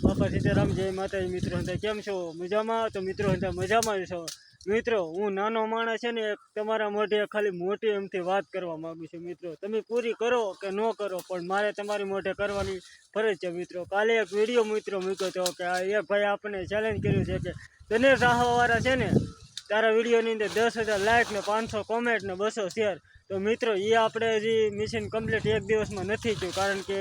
બાપા સીતારામ, જય માતાજી. મિત્રો હતા કેમ છો? મજામાં? તો મિત્રો હતા મજામાં છો? મિત્રો હું નાનો માણસ છે ને, એક તમારા મોઢે ખાલી મોટી એમથી વાત કરવા માગું છું. મિત્રો તમે પૂરી કરો કે ન કરો, પણ મારે તમારી મોઢે કરવાની ફરજ છે. મિત્રો કાલે એક વિડીયો મિત્રો મૂક્યો હતો કે આ એક ભાઈ આપણને ચેલેન્જ કર્યું છે કે તને ચાહવાવાળા છે ને તારા વિડીયોની અંદર 10,000 લાઇક ને 500 કોમેન્ટ ને 200 શેર. તો મિત્રો એ આપણે હજી મિશન કમ્પ્લીટ એક દિવસમાં નથી થયું, કારણ કે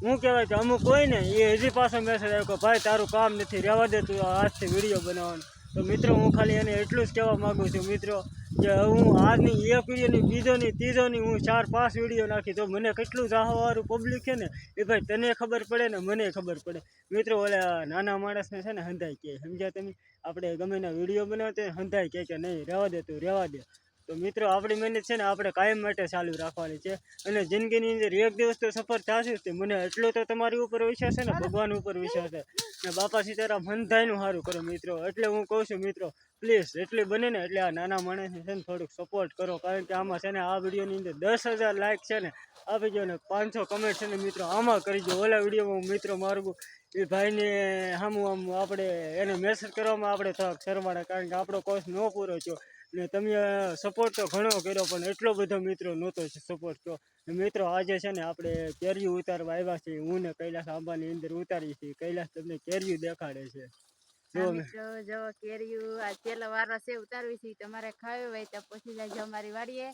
શું કહેવાય કે અમુક હોય ને એ હજી પાછો મેસેજ આવ્યો કે ભાઈ તારું કામ નથી, રહેવા દે તું આજથી વિડીયો બનાવવાનું. તો મિત્રો હું ખાલી એને એટલું જ કહેવા માગું છું મિત્રો કે હું આજની એક વિડીયોની બીજોની ત્રીજોની હું 4-5 વિડીયો નાખી તો મને કેટલું ચાહવાવાળું પબ્લિક છે ને એ ભાઈ તને ખબર પડે ને મને ખબર પડે. મિત્રો ઓલા નાના માણસને છે ને હંધાઈ કહે, સમજ્યા તમે? આપણે ગમે એના વિડીયો બનાવते હંધાઈ કહે કે નહીં રહેવા દે તું, રહેવા દે. તો મિત્રો આપણી મહેનત છે ને આપણે કાયમ માટે ચાલુ રાખવાની છે, અને જિંદગીની અંદર એક દિવસ તો સફર થશે જ. મને એટલો તો તમારી ઉપર વિશ્વાસ છે ને, ભગવાન ઉપર વિશ્વાસ છે ને બાપા સીતારામ હંધાઈનું સારું કરો મિત્રો. એટલે હું કહું છું મિત્રો પ્લીઝ એટલી બને ને એટલે આ નાના માણસને છે ને થોડુંક સપોર્ટ કરો, કારણ કે આમાં છે ને આ વિડીયોની અંદર 10,000 લાઇક છે ને આપી દો ને 500 કમેન્ટ છે ને મિત્રો આમાં કરી દો. ઓલા વિડીયોમાં મિત્રો મારું એ ભાઈને સામું આમ આપણે એને મેસેજ કરવામાં આપણે થોડાક શરમાડા, કારણ કે આપણો કોર્સ ન પૂરો થયો ને તમે સપોર્ટ તો ઘણો કર્યો પણ એટલો બધો મિત્રો નહોતો સપોર્ટ તો. મિત્રો આજે છે ને આપણે કેરીઓ ઉતારવા આવ્યા છીએ, હું ને કૈલાસ આંબાની અંદર ઉતારી છીએ. કૈલાસ તમને કેરીઓ દેખાડે છે. જો કેરીયું આ છેલ્લો વારો છે ઉતારવી છે, તમારે ખાવી હોય તો પછી જાય અમારી વાડીએ.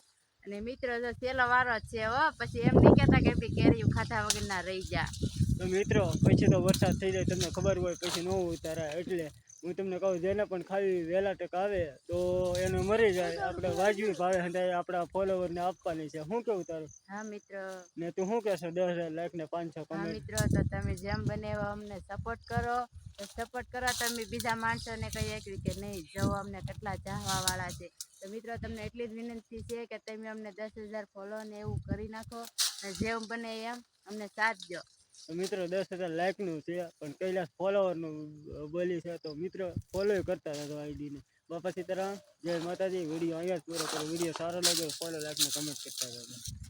અને મિત્રો જો છેલ્લો વારો છે હો, પછી એમ નહીં કહેતા કે કેરીયું ખાધા વગર ના રહી જા. તો મિત્રો પછી તો વરસાદ થઈ જાય, તમને ખબર હોય પછી ન ઉતારાય. એટલે હું તમને કહું જેને પણ ખાલી વહેલા તક આવે તો એને મરી જાય. આપણે વાજબી ભાવે હંધાય આપણા ફોલોવરને આપવાની છે. શું કેવું તારું? હા મિત્રો. ને તું શું કહેશો? 10,000 લાઈક ને 500 કમેન્ટ. હા મિત્રો, તો તમે જેમ બને એવા અમને સપોર્ટ કરો. તો સપોર્ટ કરો તમે બીજા માણસોને કહીએ કે નહીં જો અમને કેટલા ચાહવા વાળા છે. તો મિત્રો તમને એટલી જ વિનંતી છે કે તમે અમને 10,000 ફોલો ને એવું કરી નાખો, અને જેમ બને એમ અમને સાથ દો. તો મિત્રો 10,000 લાઇકનું છે પણ કૈલાસ ફોલોવરનું બોલી છે, તો મિત્રો ફોલો કરતા હતા આઈડીને. બાપા સીતારામ, જય માતાજી. વિડીયો અહીંયા જ પૂરો કરો. વિડીયો સારો લાગ્યો ફોલો લાઈક ને કમેન્ટ કરતા હતા.